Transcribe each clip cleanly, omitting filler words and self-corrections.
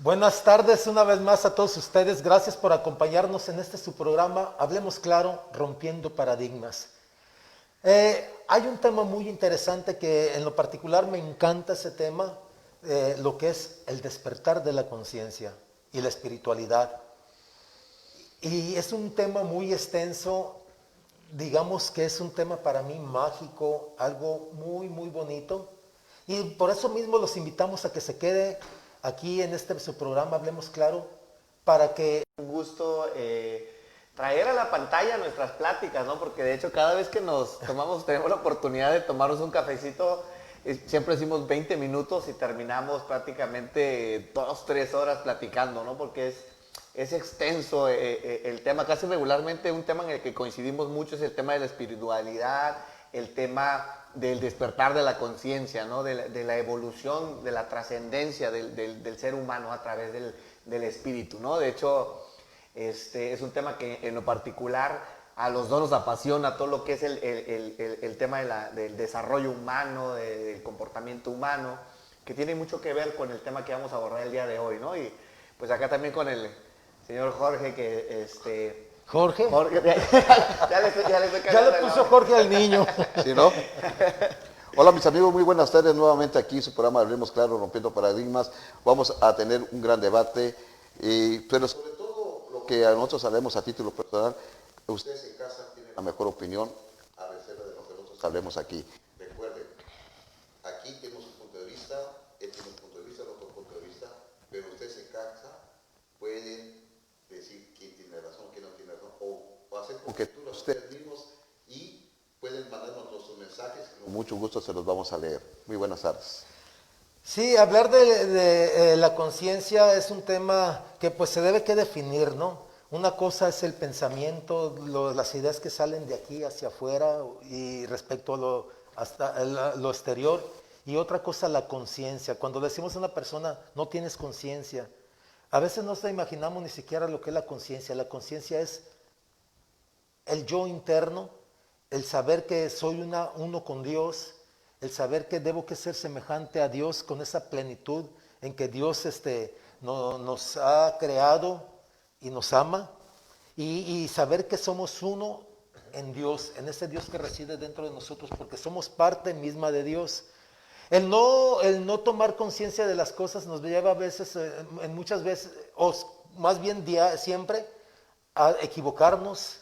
Buenas tardes una vez más a todos ustedes. Gracias por acompañarnos en este su programa Hablemos Claro, Rompiendo Paradigmas. Hay un tema muy interesante que en lo particular me encanta ese tema, lo que es el despertar de la conciencia y la espiritualidad. Y es un tema muy extenso, digamos que es un tema para mí mágico, algo muy, muy bonito. Y por eso mismo los invitamos a que se quede aquí en este su programa Hablemos Claro, para que... Un gusto traer a la pantalla nuestras pláticas, ¿no? Porque de hecho cada vez que tenemos la oportunidad de tomarnos un cafecito, siempre decimos 20 minutos y terminamos prácticamente 2, 3 horas platicando, ¿no? Porque es extenso el tema, casi regularmente un tema en el que coincidimos mucho es el tema de la espiritualidad, el tema del despertar de la conciencia, ¿no? De la evolución, de la trascendencia del ser humano a través del espíritu, ¿no? De hecho, es un tema que en lo particular a los dos nos apasiona todo lo que es el tema del desarrollo humano, del comportamiento humano, que tiene mucho que ver con el tema que vamos a abordar el día de hoy, ¿no? Y pues acá también con el señor Jorge, que Jorge, ya le estoy ya le puso Jorge al niño. ¿Sí, no? Hola mis amigos, muy buenas tardes nuevamente aquí en su programa Hablemos Claro, Rompiendo Paradigmas. Vamos a tener un gran debate, pero sobre todo lo que a nosotros sabemos a título personal, ustedes en casa tienen la mejor opinión a reserva de lo que nosotros hablemos aquí. Recuerden, aquí tenemos un punto de vista, él tiene un punto de vista, el otro punto de vista, pero ustedes en casa pueden decir quién tiene razón, quién no tiene razón, o hacer conjeturas ustedes mismos y pueden mandarnos nuestros mensajes, que con mucho gusto se los vamos a leer. Muy buenas tardes. Sí, hablar de la conciencia es un tema que pues se debe que definir, ¿no? Una cosa es el pensamiento, las ideas que salen de aquí hacia afuera y respecto a hasta lo exterior, y otra cosa la conciencia. Cuando decimos a una persona no tienes conciencia, a veces no se imaginamos ni siquiera lo que es la conciencia. La conciencia es el yo interno, el saber que soy uno con Dios, el saber que debo que ser semejante a Dios con esa plenitud en que Dios nos ha creado y nos ama, y saber que somos uno en Dios, en ese Dios que reside dentro de nosotros, porque somos parte misma de Dios. El no tomar conciencia de las cosas nos lleva a veces, en muchas veces, o más bien siempre, a equivocarnos,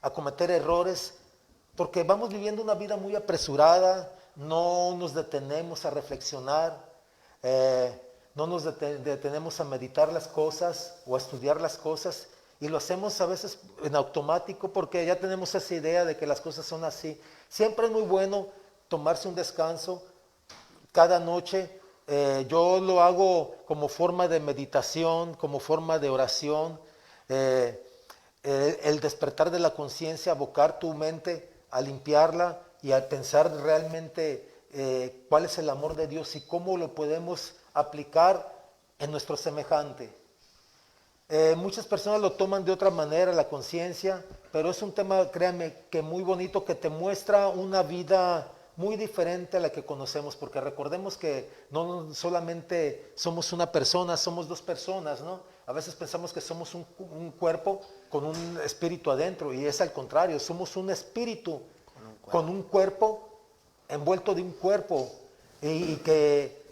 a cometer errores, porque vamos viviendo una vida muy apresurada, no nos detenemos a reflexionar, no nos detenemos a meditar las cosas o a estudiar las cosas, y lo hacemos a veces en automático porque ya tenemos esa idea de que las cosas son así. Siempre es muy bueno tomarse un descanso cada noche. Yo lo hago como forma de meditación, como forma de oración, el despertar de la conciencia, abocar tu mente a limpiarla y a pensar realmente cuál es el amor de Dios y cómo lo podemos aplicar en nuestro semejante. Muchas personas lo toman de otra manera, la conciencia, pero es un tema, créanme, que muy bonito, que te muestra una vida muy diferente a la que conocemos, porque recordemos que no solamente somos una persona, somos dos personas, ¿no? A veces pensamos que somos un cuerpo con un espíritu adentro, y es al contrario, somos un espíritu con un cuerpo envuelto de un cuerpo, y que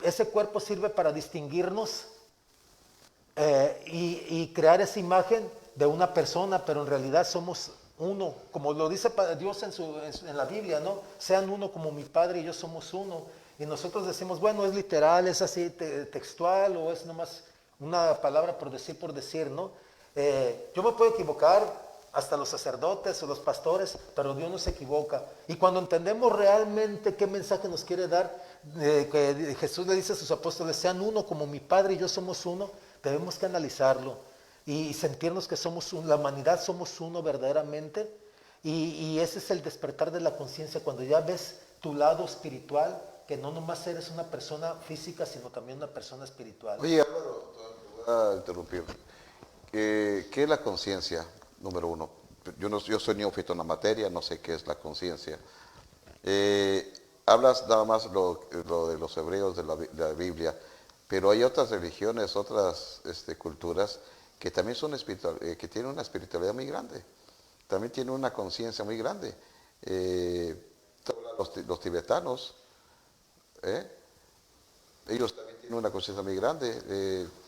ese cuerpo sirve para distinguirnos, y crear esa imagen de una persona, pero en realidad somos uno, como lo dice Dios en la Biblia, ¿no? Sean uno como mi Padre y yo somos uno. Y nosotros decimos, bueno, es literal, es así textual, o es nomás una palabra por decir, ¿no? Yo me puedo equivocar, hasta los sacerdotes o los pastores, pero Dios no se equivoca. Y cuando entendemos realmente qué mensaje nos quiere dar, que Jesús le dice a sus apóstoles, sean uno como mi Padre y yo somos uno, debemos que analizarlo y sentirnos que la humanidad somos uno verdaderamente, y ese es el despertar de la conciencia, cuando ya ves tu lado espiritual, que no nomás eres una persona física, sino también una persona espiritual. Oye, Álvaro, te voy a interrumpir. ¿Qué es la conciencia? Número uno. Yo soy neófito en la materia, no sé qué es la conciencia. Hablas nada más lo de los hebreos de la Biblia. Pero hay otras religiones, otras culturas que también son que tienen una espiritualidad muy grande, también tienen una conciencia muy grande. Los tibetanos, ellos también tienen una conciencia muy grande,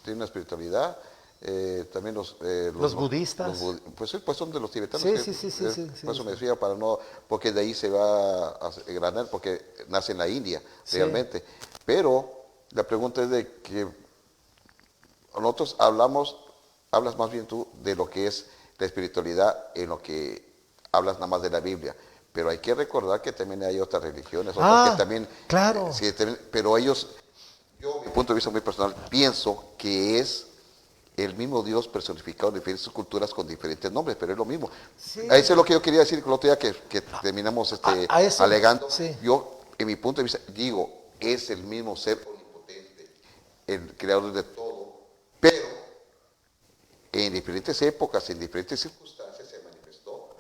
tienen una espiritualidad. También los budistas. Pues sí, pues son de los tibetanos. Sí. Por eso me decía, porque de ahí se va a granar, porque nace en la India, realmente. Pero la pregunta es de que nosotros hablas más bien tú de lo que es la espiritualidad en lo que hablas nada más de la Biblia. Pero hay que recordar que también hay otras religiones, otras que también... Claro. Pero ellos, yo, mi punto de vista muy personal, pienso que es el mismo Dios personificado en diferentes culturas con diferentes nombres, pero es lo mismo. Sí. Eso es lo que yo quería decir el otro día que terminamos alegando. Sí. Yo, en mi punto de vista, digo, es el mismo ser omnipotente, el creador de todo, pero en diferentes épocas, en diferentes circunstancias se manifestó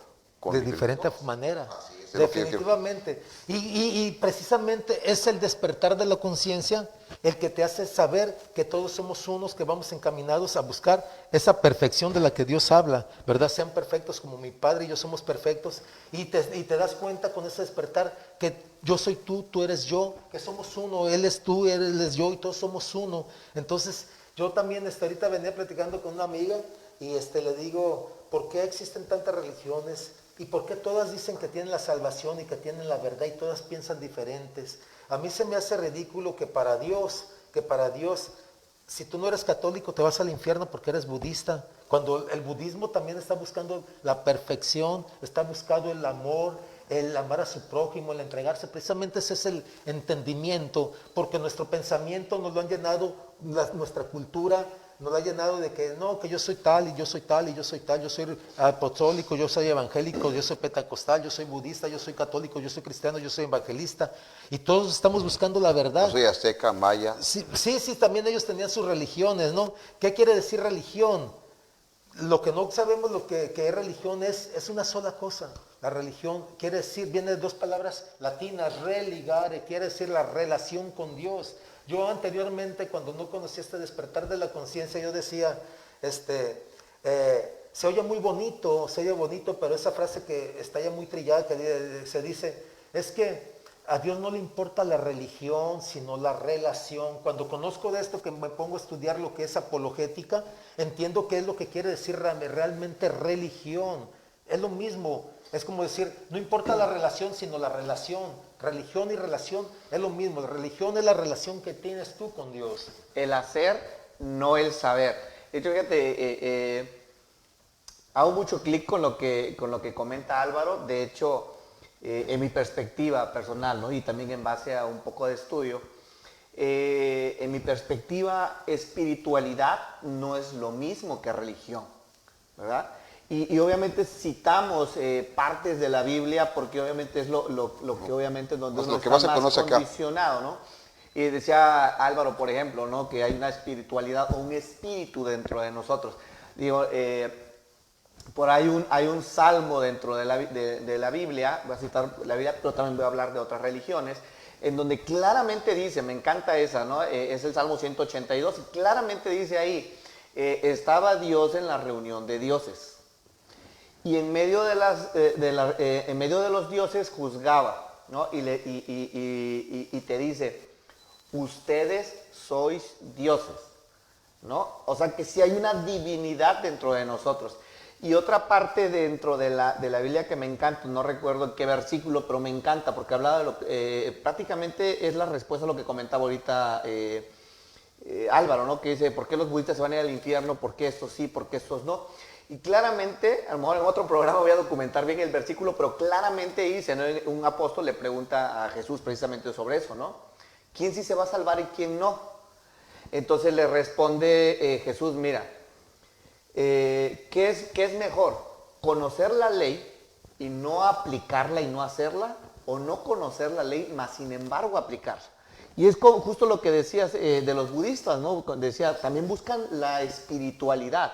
de diferente manera. Así es, Definitivamente. Y precisamente es el despertar de la conciencia el que te hace saber que todos somos unos, que vamos encaminados a buscar esa perfección de la que Dios habla, ¿verdad? Sean perfectos como mi Padre y yo somos perfectos. Y te das cuenta con ese despertar que yo soy tú eres yo, que somos uno, Él es tú, Él es yo y todos somos uno. Entonces, yo también ahorita venía platicando con una amiga y le digo, ¿por qué existen tantas religiones? ¿Y por qué todas dicen que tienen la salvación y que tienen la verdad y todas piensan diferentes? A mí se me hace ridículo que para Dios, si tú no eres católico te vas al infierno porque eres budista, cuando el budismo también está buscando la perfección, está buscando el amor, el amar a su prójimo, el entregarse. Precisamente ese es el entendimiento, porque nuestro pensamiento nos lo han llenado, nuestra cultura nos lo ha llenado de que no, que yo soy tal y yo soy tal y yo soy tal, yo soy apostólico, yo soy evangélico, yo soy pentecostal, yo soy budista, yo soy católico, yo soy cristiano, yo soy evangelista, y todos estamos buscando la verdad. Yo soy azteca, maya. Sí, también ellos tenían sus religiones, ¿no? ¿Qué quiere decir religión? Lo que no sabemos lo que es religión es una sola cosa. La religión quiere decir, viene de dos palabras latinas, religare, quiere decir la relación con Dios. Yo anteriormente, cuando no conocía este despertar de la conciencia, yo decía, se oye bonito, pero esa frase que está ya muy trillada, que se dice, es que a Dios no le importa la religión, sino la relación. Cuando conozco de esto, que me pongo a estudiar lo que es apologética, entiendo qué es lo que quiere decir realmente religión. Es lo mismo, es como decir, no importa la relación, sino la relación. Religión y relación es lo mismo. La religión es la relación que tienes tú con Dios. El hacer, no el saber. De hecho, fíjate, hago mucho clic con lo que comenta Álvaro. De hecho, en mi perspectiva personal, ¿no? Y también en base a un poco de estudio, en mi perspectiva, espiritualidad no es lo mismo que religión, ¿verdad? Y obviamente citamos partes de la Biblia porque obviamente es lo que obviamente donde pues uno lo que está más se más condicionado, ¿no? Y decía Álvaro, por ejemplo, ¿no? Que hay una espiritualidad o un espíritu dentro de nosotros. Digo, por ahí hay un salmo dentro de la Biblia, voy a citar la Biblia, pero también voy a hablar de otras religiones, en donde claramente dice, me encanta esa, ¿no? Es el Salmo 182, y claramente dice ahí, estaba Dios en la reunión de dioses. Y en medio en medio de los dioses juzgaba, ¿no? Y te dice, ustedes sois dioses, ¿no? O sea que sí hay una divinidad dentro de nosotros. Y otra parte dentro de la Biblia que me encanta, no recuerdo en qué versículo, pero me encanta porque hablaba de prácticamente es la respuesta a lo que comentaba ahorita Álvaro, ¿no? Que dice, ¿por qué los budistas se van a ir al infierno? ¿Por qué estos sí? ¿Por qué estos no? Y claramente, a lo mejor en otro programa voy a documentar bien el versículo, pero claramente dice, ¿no? Un apóstol le pregunta a Jesús precisamente sobre eso, ¿no? ¿Quién sí se va a salvar y quién no? Entonces le responde Jesús, mira, ¿qué es mejor? ¿Conocer la ley y no aplicarla y no hacerla? ¿O no conocer la ley, mas sin embargo aplicarla? Y es justo lo que decías de los budistas, ¿no? Decía, también buscan la espiritualidad.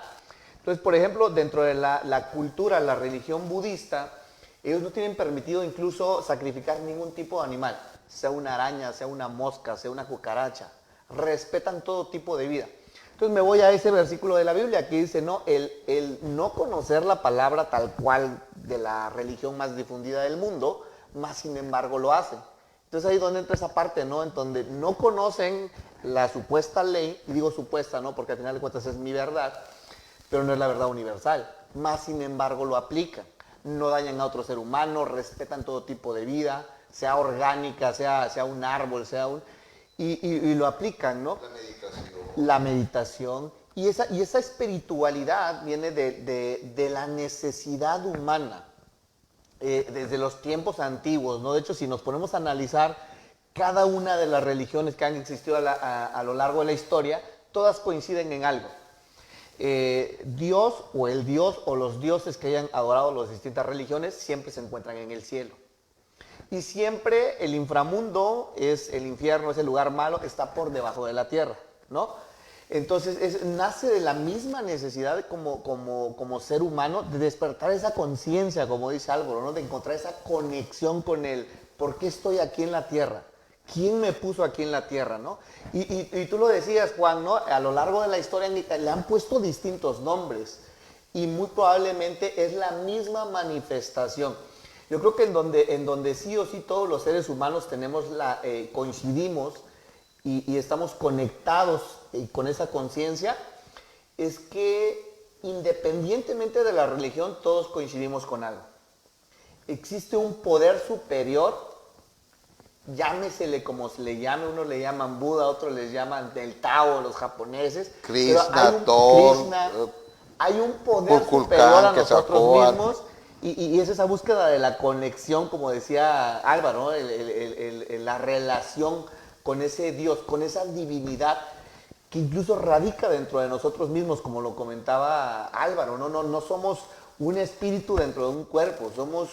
Entonces, por ejemplo, dentro de la cultura, la religión budista, ellos no tienen permitido incluso sacrificar ningún tipo de animal, sea una araña, sea una mosca, sea una cucaracha. respetan todo tipo de vida. Entonces me voy a ese versículo de la Biblia que dice, no, el no conocer la palabra tal cual de la religión más difundida del mundo, más sin embargo lo hacen. Entonces ahí es donde entra esa parte, ¿no? En donde no conocen la supuesta ley, y digo supuesta, ¿no? Porque al final de cuentas es mi verdad, pero no es la verdad universal. Más sin embargo lo aplican. No dañan a otro ser humano, respetan todo tipo de vida, sea orgánica, sea un árbol, y lo aplican, ¿no? La meditación. Y esa espiritualidad viene de la necesidad humana, desde los tiempos antiguos, ¿no? De hecho, si nos ponemos a analizar cada una de las religiones que han existido a lo largo de la historia, todas coinciden en algo. Dios o los dioses que hayan adorado las distintas religiones siempre se encuentran en el cielo. Y siempre el inframundo, el infierno, es el lugar malo, está por debajo de la tierra, ¿no? Entonces nace de la misma necesidad como ser humano de despertar esa conciencia, como dice Álvaro, ¿no? De encontrar esa conexión con él. ¿Por qué estoy aquí en la tierra? ¿Quién me puso aquí en la tierra, no? Y tú lo decías, Juan, ¿no? A lo largo de la historia le han puesto distintos nombres y muy probablemente es la misma manifestación. Yo creo que en donde sí o sí todos los seres humanos coincidimos y estamos conectados con esa conciencia, es que independientemente de la religión todos coincidimos con algo. Existe un poder superior, llámesele como se le llame, unos le llaman Buda, otros les llaman del Tao, los japoneses. Krishna, hay un poder superior a nosotros mismos y es esa búsqueda de la conexión, como decía Álvaro, ¿no? La relación con ese Dios, con esa divinidad que incluso radica dentro de nosotros mismos, como lo comentaba Álvaro, no somos un espíritu dentro de un cuerpo, somos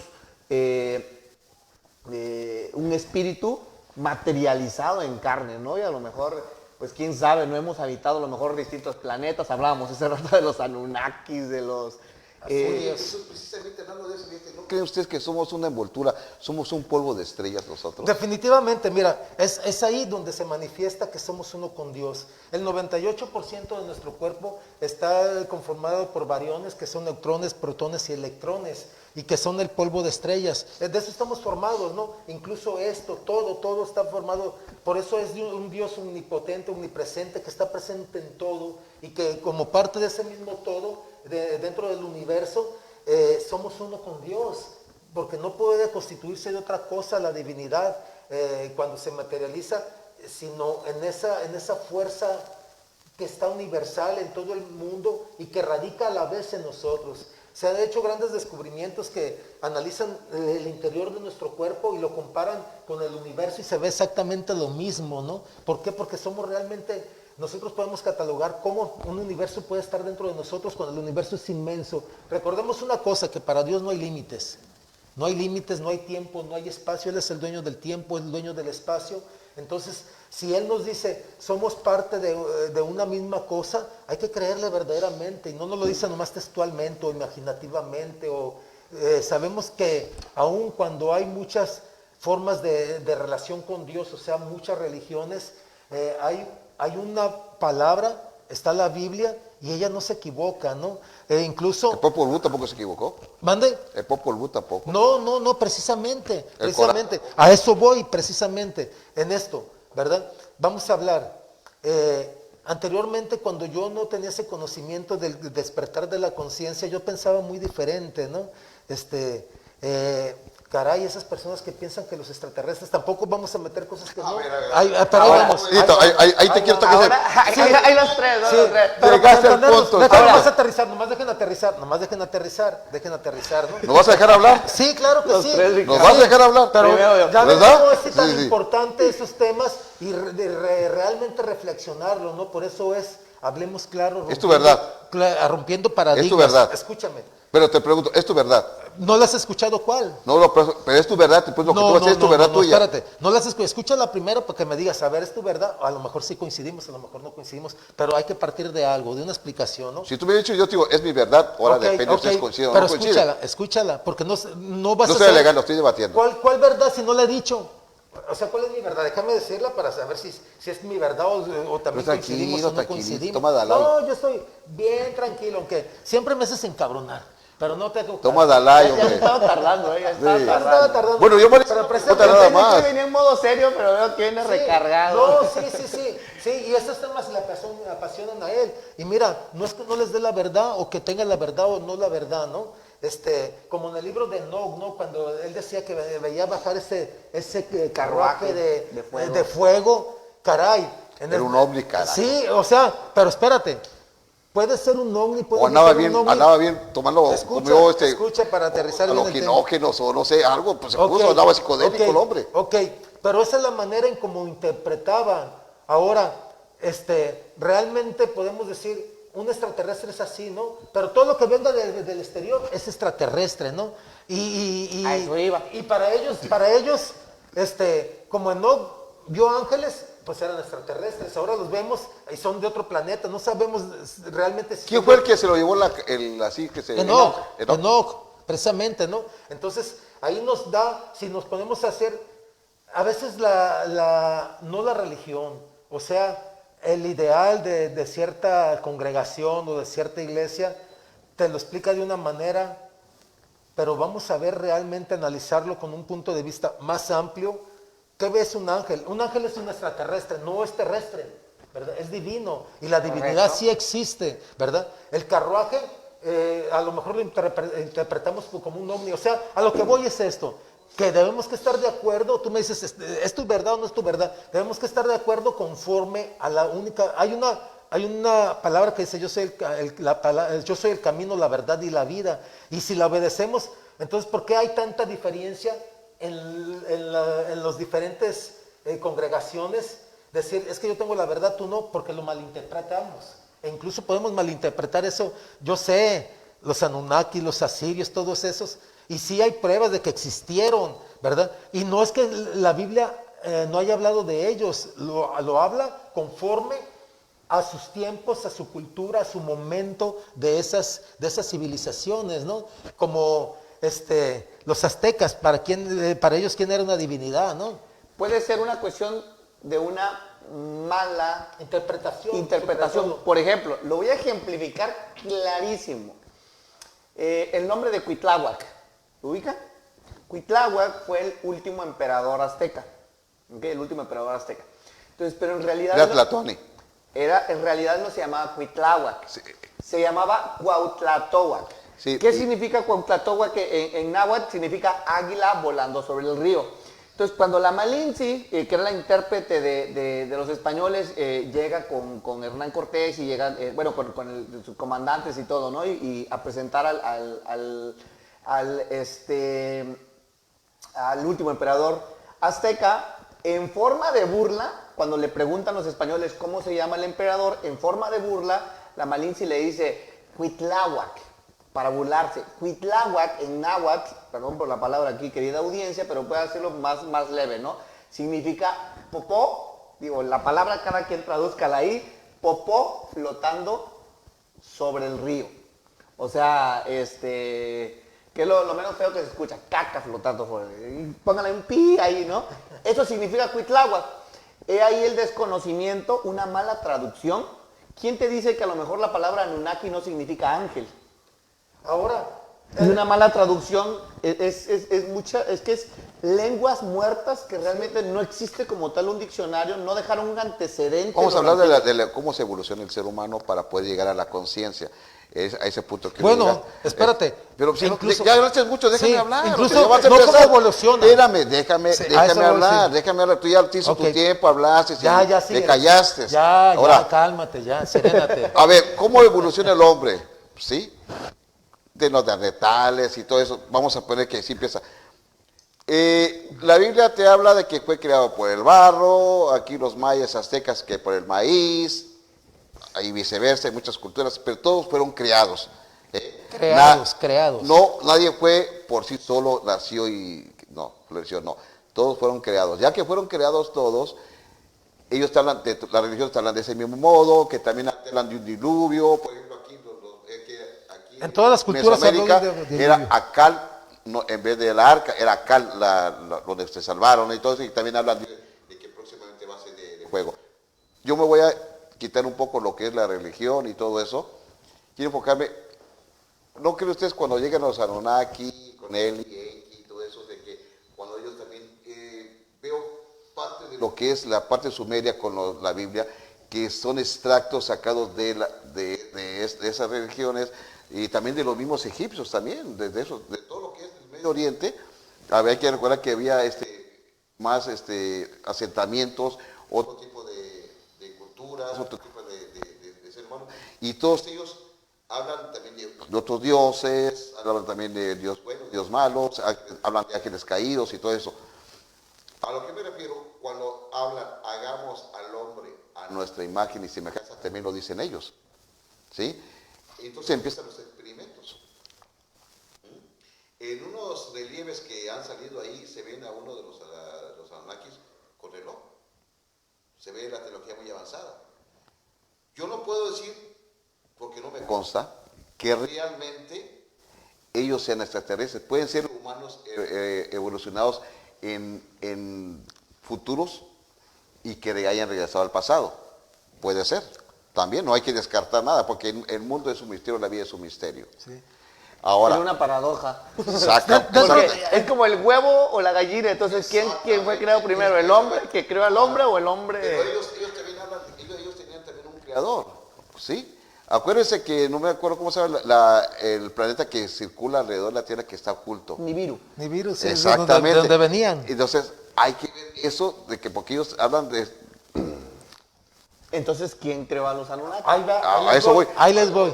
un espíritu materializado en carne, ¿no? Y a lo mejor, pues quién sabe, no hemos habitado a lo mejor distintos planetas, hablábamos ese rato de los Anunnakis, de los... precisamente hablando de eso, ¿no creen ustedes que somos una envoltura, somos un polvo de estrellas nosotros? Definitivamente, mira, es ahí donde se manifiesta que somos uno con Dios. El 98% de nuestro cuerpo está conformado por bariones, que son neutrones, protones y electrones, y que son el polvo de estrellas. De eso estamos formados, ¿no? Incluso todo está formado, por eso es un Dios omnipotente, omnipresente, que está presente en todo, y que como parte de ese mismo todo, dentro del universo, somos uno con Dios, porque no puede constituirse de otra cosa la divinidad cuando se materializa, sino en esa fuerza que está universal en todo el mundo y que radica a la vez en nosotros. Se han hecho grandes descubrimientos que analizan el interior de nuestro cuerpo y lo comparan con el universo y se ve exactamente lo mismo, ¿no? ¿Por qué? Porque somos realmente... Nosotros podemos catalogar cómo un universo puede estar dentro de nosotros cuando el universo es inmenso. Recordemos una cosa, que para Dios no hay límites. No hay límites, no hay tiempo, no hay espacio. Él es el dueño del tiempo, el dueño del espacio. Entonces, si Él nos dice, somos parte de una misma cosa, hay que creerle verdaderamente. Y no nos lo dice nomás textualmente o imaginativamente. Sabemos que aun cuando hay muchas formas de relación con Dios, o sea, muchas religiones, hay una palabra, está la Biblia, y ella no se equivoca, ¿no? Incluso... ¿El Popol Vuh tampoco se equivocó? ¿Mande? El Popol Vuh tampoco. No, precisamente. A eso voy, precisamente, en esto, ¿verdad? Vamos a hablar. Anteriormente, cuando yo no tenía ese conocimiento del despertar de la conciencia, yo pensaba muy diferente, ¿no? Caray, esas personas que piensan que los extraterrestres, tampoco vamos a meter cosas que no. Pero ahí te quiero tocar. Hay los tres. Pero llegaste al punto. Nomás aterrizar, nomás dejen aterrizar, ¿no? ¿Nos vas a dejar hablar? Sí, claro que sí. ¿Nos vas a dejar hablar? Pero ya ves ¿verdad? cómo es tan Sí. importante esos temas y realmente reflexionarlo, ¿no? Por eso hablemos claro. Es tu verdad. Rompiendo paradigmas. Es tu verdad. Escúchame. Pero te pregunto, ¿es tu verdad? ¿No la has escuchado cuál? No, pero es tu verdad, pues lo que tú vas a decir es tu verdad tuya. Espérate, no las escúchala primero para que me digas, a ver, ¿es tu verdad? A lo mejor sí coincidimos, a lo mejor no coincidimos, pero hay que partir de algo, de una explicación, ¿no? Si tú me hubieras dicho, yo te digo, es mi verdad, ahora depende de ustedes coinciden o pero no coinciden. escúchala, porque no vas No a estoy saber alegando, estoy debatiendo. ¿Cuál verdad si no la he dicho? O sea, ¿cuál es mi verdad? Déjame decirla para saber si es mi verdad o también Pero coincidimos o no coincidimos. toma Dalai. No, yo estoy bien tranquilo, aunque siempre me haces encabronar, pero no te hago caso. Toma Dalai, Ya hombre. estaba tardando, ya estaba Sí. Ya tardando. estaba tardando. Bueno, yo me Pero no presente- nada Pensé más. que venía en modo serio, pero veo que viene Sí, recargado. No, sí, y esos temas le apasionan a él. Y mira, no es que no les dé la verdad o que tengan la verdad o no la verdad, ¿no? Como en el libro de Enoch, ¿no? Cuando él decía que veía bajar ese carruaje de fuego, caray. Era un ovni, caray. Sí, o sea, pero espérate, puede ser un ovni, puede O ser un ovni. andaba bien tomando, Escucha para aterrizar bien el tema. alucinógenos o no sé, algo, pues se Ok, puso, andaba psicodélico ok, el hombre. Ok, pero esa es la manera en cómo interpretaban. Ahora, realmente podemos decir, un extraterrestre es así, ¿no? Pero todo lo que venga del exterior es extraterrestre, ¿no? A eso iba. Y para ellos, como Enoch vio ángeles, pues eran extraterrestres. Ahora los vemos y son de otro planeta. No sabemos realmente si ¿Quién son fue de- el que se lo llevó así que se... Enoch, precisamente, ¿no? Entonces, ahí nos da, si nos ponemos a hacer, a veces no la religión, o sea, el ideal de cierta congregación o de cierta iglesia, te lo explica de una manera, pero vamos a ver realmente, analizarlo con un punto de vista más amplio. ¿Qué ves un ángel? Un ángel es un extraterrestre, no es terrestre, ¿verdad? Es divino y la divinidad Correcto. sí existe, ¿verdad? El carruaje, a lo mejor lo interpretamos como un ovni. O sea, a lo que voy es esto, que debemos que estar de acuerdo. Tú me dices, ¿es tu verdad o no es tu verdad? Debemos que estar de acuerdo conforme a la única... Hay una palabra que dice, yo soy yo soy el camino, la verdad y la vida. Y si la obedecemos, entonces, ¿por qué hay tanta diferencia en los diferentes congregaciones? Decir, es que yo tengo la verdad, tú no, porque lo malinterpretamos. E incluso podemos malinterpretar eso. Yo sé, los Anunnaki, los asirios, todos esos, y sí hay pruebas de que existieron, ¿verdad? Y no es que la Biblia no haya hablado de ellos, lo habla conforme a sus tiempos, a su cultura, a su momento de esas civilizaciones, ¿no? Como los aztecas, para ellos quién era una divinidad, ¿no? Puede ser una cuestión de una mala Interpretación. Por ejemplo, lo voy a ejemplificar clarísimo. El nombre de Cuitláhuac, ¿lo ubica? Cuitláhuac fue el último emperador azteca, ¿okay? El último emperador azteca. Entonces, pero en realidad... Era Tlatoni. En realidad no se llamaba Cuitláhuac, Sí. se llamaba Cuautlatóhuac. Sí, ¿Qué significa Cuautlatóhuac? Que en náhuatl significa águila volando sobre el río. Entonces, cuando la Malinche, que era la intérprete de los españoles, llega con Hernán Cortés y llega, con sus comandantes y todo, ¿no? Y a presentar al último emperador azteca, en forma de burla, cuando le preguntan los españoles cómo se llama el emperador, en forma de burla, la Malinche le dice Cuitláhuac, para burlarse. Cuitláhuac en náhuatl, perdón por la palabra aquí, querida audiencia, pero puede hacerlo más leve, ¿no? Significa popó, digo, la palabra cada quien tradúzcala ahí, popó flotando sobre el río. O sea, que es lo menos feo que se escucha, caca flotando sobre el río. Póngale un pi ahí, ¿no? Eso significa Cuitláhuac. He ahí el desconocimiento, una mala traducción. ¿Quién te dice que a lo mejor la palabra Anunnaki no significa ángel? Ahora, Y una mala traducción es que es lenguas muertas que realmente no existe como tal un diccionario, no dejaron un antecedente. Vamos a hablar durante- de cómo se evoluciona el ser humano para poder llegar a la conciencia. Es a ese punto que Bueno, llegas. espérate. Pero si Incluso- ya hablaste mucho, déjame Sí, hablar. incluso porque ya vas a no cómo empezar. evoluciona. Espérame, déjame Sí, a eso voy, hablar, sí. déjame hablar. Tú ya te hizo Ok. tu tiempo, hablaste, Ya, sí. te callaste. Ya, cálmate, ya, serénate. A ver, ¿cómo evoluciona el hombre? ¿Sí? De los neandertales y todo eso. Vamos a poner que sí empieza. La Biblia te habla de que fue creado por el barro, aquí los mayas aztecas que por el maíz, y viceversa, en muchas culturas, pero todos fueron creados. Creados. No, nadie fue por sí solo, nació y... No, no. Todos fueron creados. Ya que fueron creados todos, ellos te hablan, la religión te hablan de ese mismo modo, que también hablan de un diluvio, por ejemplo, aquí En todas las culturas Mesoamérica hablan de diluvio. era Acal no, en vez de la arca, era cal, donde se salvaron y todo eso, y también hablan de que próximamente va a ser de fuego. Yo me voy a quitar un poco lo que es la religión y todo eso. Quiero enfocarme, ¿no creen ustedes cuando llegan los Anunnaki, con Eli, Enki y todo eso, de que cuando ellos también, veo parte de lo que es la parte sumeria con la Biblia, que son extractos sacados de esas religiones y también de los mismos egipcios también, de todo lo que es el Medio Oriente? Hay que recordar que había más asentamientos, otro tipo de culturas, otro tipo de ser humano, y todos ellos hablan también de otros dioses, hablan también de Dios buenos, Dios malos, hablan de ángeles caídos y todo eso. A lo que me refiero, cuando hablan, hagamos al hombre a nuestra imagen y semejanza, también lo dicen ellos, ¿sí? Entonces empiezan los experimentos. En unos relieves que han salido ahí, se ven a uno de los Anunnakis con reloj. Se ve la tecnología muy avanzada. Yo no puedo decir, porque no me consta, que realmente ellos sean extraterrestres. Pueden ser humanos evolucionados en futuros y que hayan regresado al pasado. Puede ser. También no hay que descartar nada, porque el mundo es un misterio, la vida es un misterio. Sí. Ahora, Es una paradoja. Porque Es como el huevo o la gallina. Entonces, ¿quién fue creado primero? ¿El hombre que creó al hombre o el hombre? Pero ellos también hablan, ellos tenían también un creador, ¿sí? Acuérdense que no me acuerdo cómo se llama el planeta que circula alrededor de la Tierra que está oculto. Nibiru. Nibiru, sí, Exactamente. de donde venían. Entonces, hay que ver eso, de que porque ellos hablan de... Entonces, ¿quién creó a los Anunnaki? A eso voy. Ahí les voy.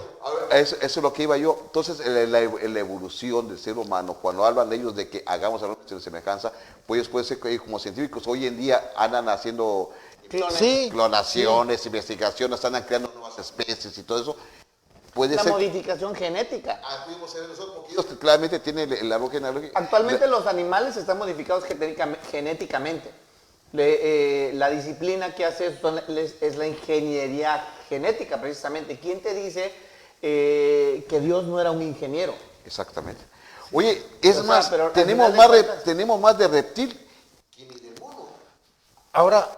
Eso es lo que iba yo. Entonces, la evolución del ser humano, cuando hablan de ellos de que hagamos a nuestra semejanza, pues ellos pueden ser que como científicos hoy en día andan haciendo Clones. Sí. clonaciones, investigaciones, andan creando nuevas especies y todo eso. Puede La ser. modificación genética. Pudimos saber nosotros porque ellos claramente tienen el árbol genealógico. Actualmente los animales están modificados genéticamente. La disciplina que hace es la ingeniería genética, precisamente. ¿Quién te dice que Dios no era un ingeniero? Exactamente. Oye, es O sea, más, pero al tenemos final de cuentas- tenemos más de reptil que ni de mono. Ahora,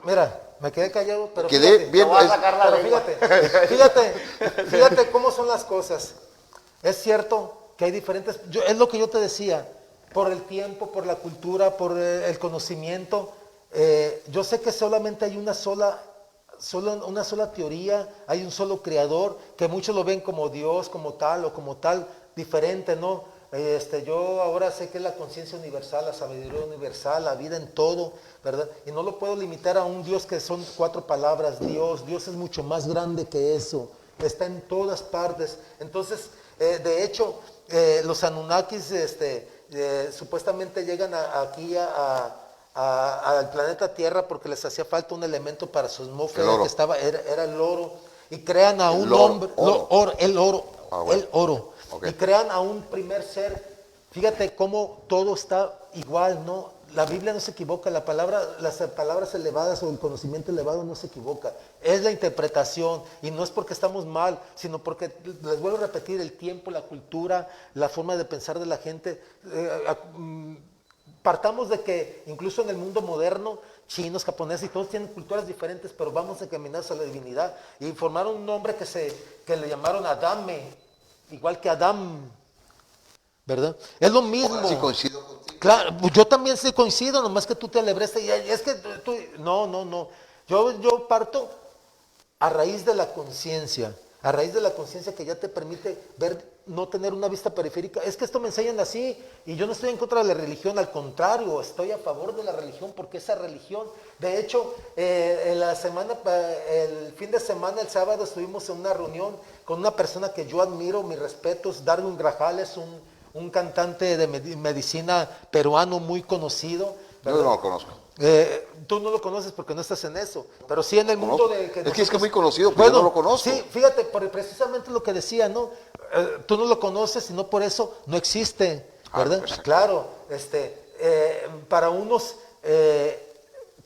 mira, me quedé callado, pero Quedé fíjate, bien. Te voy a sacar la pero lengua. fíjate cómo son las cosas. Es cierto que hay diferentes, es lo que yo te decía, por el tiempo, por la cultura, por el conocimiento. Yo sé que solamente hay una sola teoría, hay un solo creador, que muchos lo ven como Dios, como tal o como tal, diferente, ¿no? Yo ahora sé que es la conciencia universal, la sabiduría universal, la vida en todo, ¿verdad? Y no lo puedo limitar a un Dios que son 4 palabras, Dios es mucho más grande que eso, está en todas partes. Entonces, de hecho, los Anunnakis supuestamente llegan aquí al planeta Tierra porque les hacía falta un elemento para su atmósfera que era el oro, y crean a un hombre, el oro. Okay. Y crean a un primer ser. Fíjate cómo todo está igual, ¿no? La Biblia no se equivoca, las palabras elevadas o el conocimiento elevado no se equivoca. Es la interpretación, y no es porque estamos mal, sino porque, les vuelvo a repetir, el tiempo, la cultura, la forma de pensar de la gente. Partamos de que incluso en el mundo moderno, chinos, japoneses y todos tienen culturas diferentes, pero vamos a caminar hacia la divinidad. Y formaron un nombre que le llamaron Adame, igual que Adán, ¿verdad? Es lo mismo. Ahora sí coincido contigo. Claro, yo también sí coincido, nomás que tú te alebraste. Y es que tú, no. Yo parto a raíz de la conciencia que ya te permite ver, no tener una vista periférica. Es que esto me enseñan así, y yo no estoy en contra de la religión, al contrario, estoy a favor de la religión, porque esa religión, de hecho, el fin de semana, el sábado, estuvimos en una reunión con una persona que yo admiro, mis respetos, Darwin Grajales, un cantante de medicina peruano muy conocido. Yo no lo conozco. Tú no lo conoces porque no estás en eso, pero sí en el mundo de que es que es muy conocido, pero yo no lo conozco. Sí, fíjate, precisamente lo que decía, ¿no? Tú no lo conoces y no por eso no existe, ¿verdad? Perfecto. Claro, para unos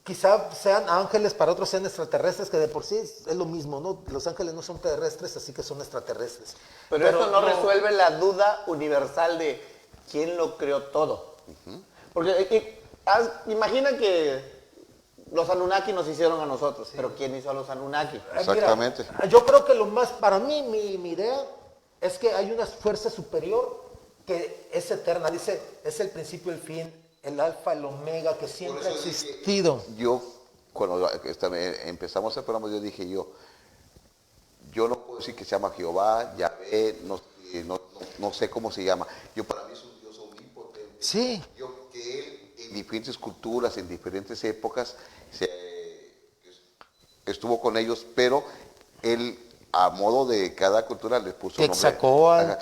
quizá sean ángeles, para otros sean extraterrestres, que de por sí es lo mismo, ¿no? Los ángeles no son terrestres, así que son extraterrestres. Pero esto no resuelve la duda universal de ¿quién lo creó todo? Porque imagina que los Anunnaki nos hicieron a nosotros, pero ¿quién hizo a los Anunnaki? Exactamente. Mira, yo creo que lo más, para mí, mi idea es que hay una fuerza superior que es eterna. Dice, es el principio, el fin, el alfa, el omega, que siempre ha existido. Yo, cuando empezamos el programa, yo dije yo no puedo decir que se llama Jehová, Yahvé, no sé cómo se llama. Para mí es un Dios omnipotente. Sí. Que él, en diferentes culturas, en diferentes épocas, estuvo con ellos, pero él, a modo de cada cultura, les puso un nombre.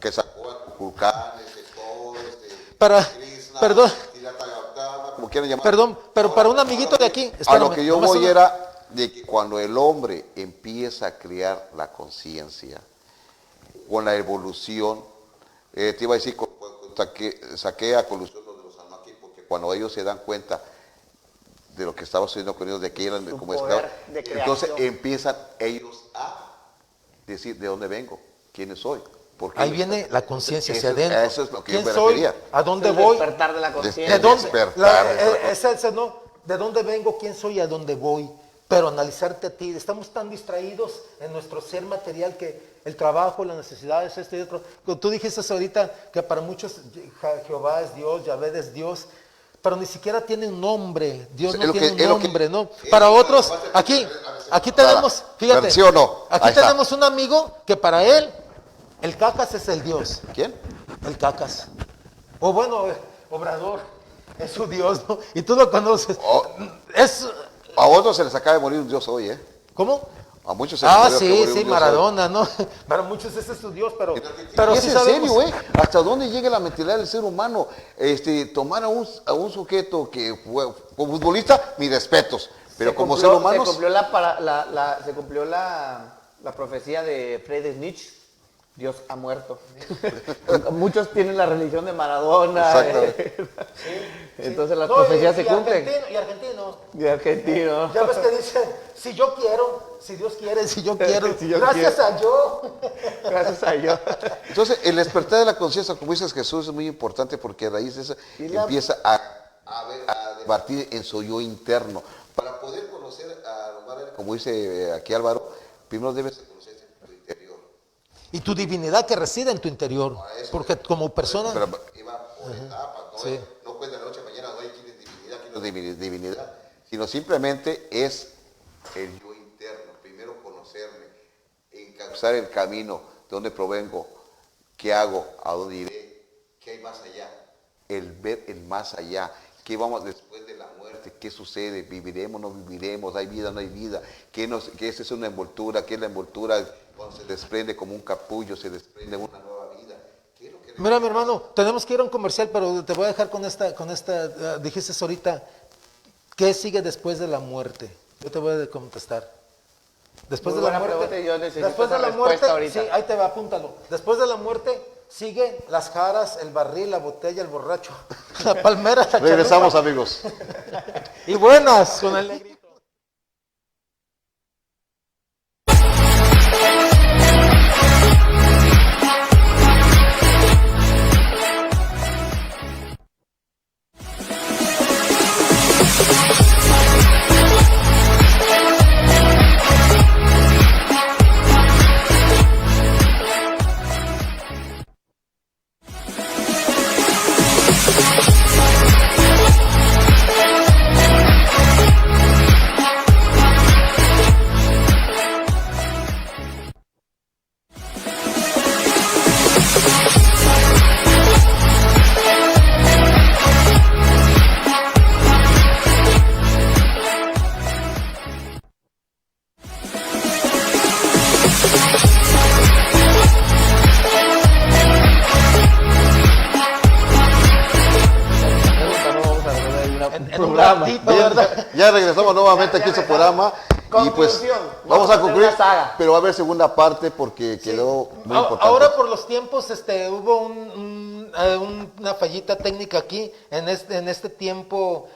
Que sacó a Kukulcanes, Perdón. Como quieran llamar. Perdón, pero para un amiguito de aquí. A lo que yo voy era de que cuando el hombre empieza a crear la conciencia, con la evolución, te iba a decir, saqué a colusión de los Anunnaki, porque cuando ellos se dan cuenta de lo que estaba sucediendo con ellos, de que eran como esclavos, entonces empiezan ellos a decir de dónde vengo, quiénes soy. Ahí viene la conciencia hacia adentro. Eso es lo que yo me soy? refería. ¿A dónde voy? Despertar de la conciencia. ¿De dónde vengo? ¿Quién soy? ¿A dónde voy? Pero analizarte a ti. Estamos tan distraídos en nuestro ser material que el trabajo, las necesidades, esto y otro. Tú dijiste ahorita que para muchos Jehová es Dios, Yahvé es Dios, pero ni siquiera tiene un nombre. Dios no tiene un nombre, ¿no? Para otros, aquí tenemos, fíjate, ¿sí o no? Aquí tenemos un amigo que para él, el Cacas es el Dios. ¿Quién? El Cacas. O bueno, Obrador es su Dios, ¿no? Y tú lo conoces. A otros se les acaba de morir un Dios hoy, ¿eh? ¿Cómo? A muchos se les sí, Maradona, hoy, ¿no? Para muchos ese es su Dios, pero es sí en sabemos. serio, güey. ¿Hasta dónde llega la mentalidad del ser humano? Tomar a un sujeto que fue futbolista, mis respetos. Pero como ser humano. Se cumplió la profecía de Friedrich Nietzsche. Dios ha muerto. Muchos tienen la religión de Maradona. Entonces las profecías se cumplen. Y argentino. Ya ves que dicen, si yo quiero, si Dios quiere, si yo quiero, gracias a yo. Gracias a yo. Entonces el despertar de la conciencia, como dices Jesús, es muy importante porque a raíz de eso empieza a debatir en su yo interno. Para poder conocer como dice aquí Álvaro, primero debes conocer tu interior. Y tu divinidad que reside en tu interior. Porque como persona. Pero iba por etapas, ¿no? Sí. No fue de la noche a mañana, no hay quién es divinidad, quién no es divinidad. Sino simplemente es el yo interno. Primero conocerme, encauzar el camino, de dónde provengo, qué hago, a dónde iré, qué hay más allá. El ver el más allá. ¿Qué vamos después de la muerte? ¿Qué sucede? ¿Viviremos, no viviremos? ¿Hay vida, no hay vida? ¿Qué es una envoltura? ¿Qué es la envoltura? Cuando se desprende como un capullo, se desprende una nueva vida. ¿Qué es lo que Mira, mi hermano, tenemos que ir a un comercial, pero te voy a dejar con esta, dijiste ahorita, ¿qué sigue después de la muerte? Yo te voy a contestar. Después Muy de la buena muerte, pregunta, yo necesito después de esa la muerte, respuesta ahorita. sí, ahí te va, apúntalo. Después de la muerte siguen las jaras, el barril, la botella, el borracho, la palmera, la Regresamos, chalupa. amigos. Y buenas con el negrito. en un programa. ratito, ¿verdad? Ya regresamos nuevamente aquí a su programa. Y pues Conclusión. vamos a hacer concluir, una saga. pero va a haber segunda parte porque quedó muy importante. Ahora por los tiempos hubo una fallita técnica aquí. En este tiempo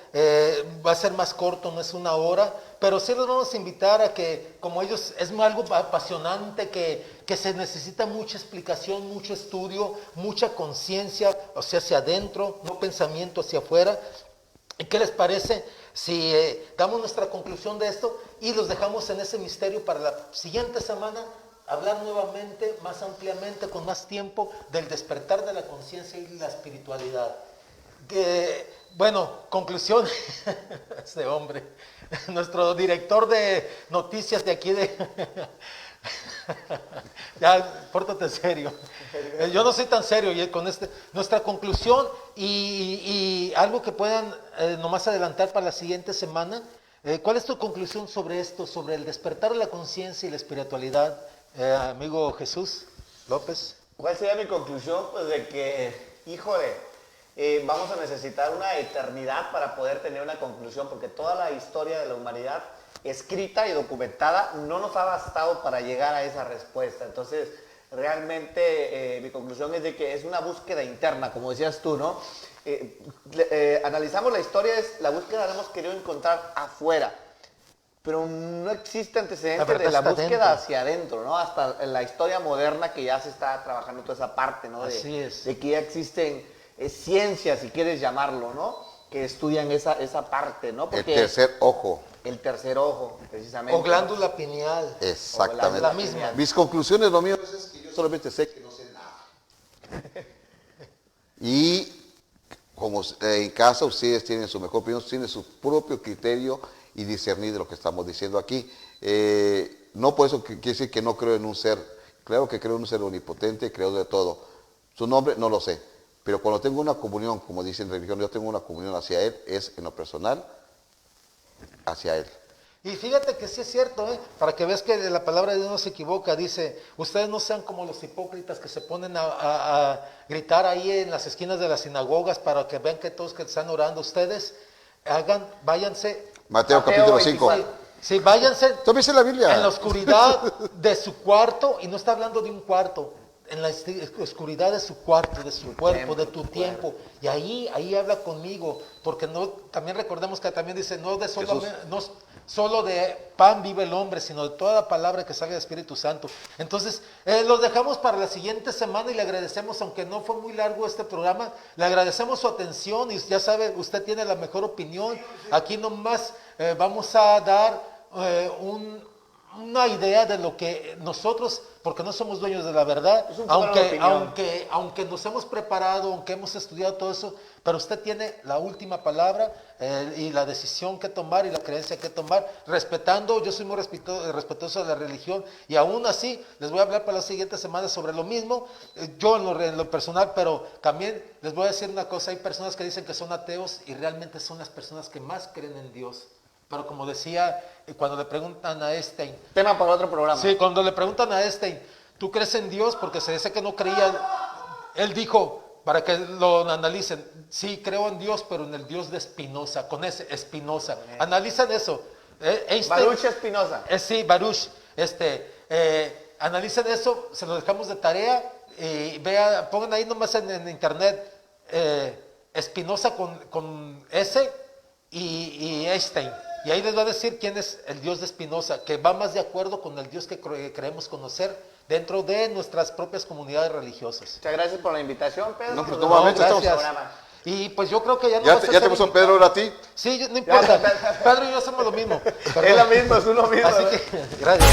va a ser más corto, no es 1 hora, pero sí los vamos a invitar a que, como ellos, es algo apasionante que se necesita mucha explicación, mucho estudio, mucha conciencia, o sea, hacia adentro, no pensamiento hacia afuera. ¿Y qué les parece si damos nuestra conclusión de esto y los dejamos en ese misterio para la siguiente semana? Hablar nuevamente, más ampliamente, con más tiempo, del despertar de la conciencia y la espiritualidad. Bueno, conclusión, este hombre, nuestro director de noticias de aquí ya, pórtate serio. Yo no soy tan serio y con nuestra conclusión y algo que puedan nomás adelantar para la siguiente semana. ¿Cuál es tu conclusión sobre esto, sobre el despertar de la conciencia y la espiritualidad, amigo Jesús López? ¿Cuál sería mi conclusión? Pues de que, híjole, vamos a necesitar una eternidad para poder tener una conclusión, porque toda la historia de la humanidad escrita y documentada no nos ha bastado para llegar a esa respuesta. Entonces, realmente mi conclusión es de que es una búsqueda interna, como decías tú, ¿no? Analizamos la historia, la búsqueda la hemos querido encontrar afuera, pero no existe antecedente de la búsqueda hacia adentro, ¿no? Hasta en la historia moderna que ya se está trabajando toda esa parte, ¿no? Así es. De que ya existen ciencias, si quieres llamarlo, ¿no? Que estudian esa parte, ¿no? El tercer ojo. El tercer ojo, precisamente. O glándula pineal. Exactamente. La misma. Mis conclusiones, lo mío es que yo solamente sé que no sé nada. Y como en casa ustedes tienen su mejor opinión, tienen su propio criterio y discernir de lo que estamos diciendo aquí. No por eso quiere decir que no creo en un ser. Claro que creo en un ser omnipotente, creo de todo. Su nombre no lo sé. Pero cuando tengo una comunión, como dicen en religión, yo tengo una comunión hacia Él, es en lo personal, hacia Él. Y fíjate que sí es cierto, para que veas que la palabra de Dios no se equivoca, dice, ustedes no sean como los hipócritas que se ponen a gritar ahí en las esquinas de las sinagogas para que vean que todos que están orando, ustedes váyanse. Mateo capítulo 5. Sí, váyanse ¿Tú viste la Biblia? en la oscuridad de su cuarto, y no está hablando de un cuarto, en la oscuridad de su cuarto, de su cuerpo, de tu tiempo, y ahí habla conmigo, porque no, también recordemos que también dice, no solo de pan vive el hombre, sino de toda palabra que salga del Espíritu Santo. Entonces, los dejamos para la siguiente semana y le agradecemos, aunque no fue muy largo este programa, le agradecemos su atención y ya sabe, usted tiene la mejor opinión. Aquí nomás vamos a dar una idea de lo que nosotros, porque no somos dueños de la verdad, aunque nos hemos preparado, aunque hemos estudiado todo eso, pero usted tiene la última palabra y la decisión que tomar y la creencia que tomar, respetando. Yo soy muy respetuoso de la religión y aún así les voy a hablar para la siguiente semana sobre lo mismo, yo en lo personal, pero también les voy a decir una cosa, hay personas que dicen que son ateos y realmente son las personas que más creen en Dios. Pero como decía, cuando le preguntan a Einstein... Tema para otro programa. Sí, cuando le preguntan a Einstein, ¿tú crees en Dios? Porque se dice que no creía. Él dijo, para que lo analicen, sí, creo en Dios, pero en el Dios de Spinoza, con ese Spinoza. Analicen eso. Einstein, Baruch Spinoza. Sí, Baruch. Analicen eso, se lo dejamos de tarea. Pongan ahí nomás en internet Spinoza con S y Einstein. Y ahí les va a decir quién es el Dios de Spinoza, que va más de acuerdo con el Dios que creemos conocer dentro de nuestras propias comunidades religiosas. Muchas gracias por la invitación, Pedro. No, pues nuevamente gracias. estamos... Y pues yo creo que ya no ¿Ya vas a te ser puso invitado. Pedro ahora a ti? Sí, no importa. Pedro y yo hacemos lo mismo. Es lo mismo, es uno mismo. Así que, gracias.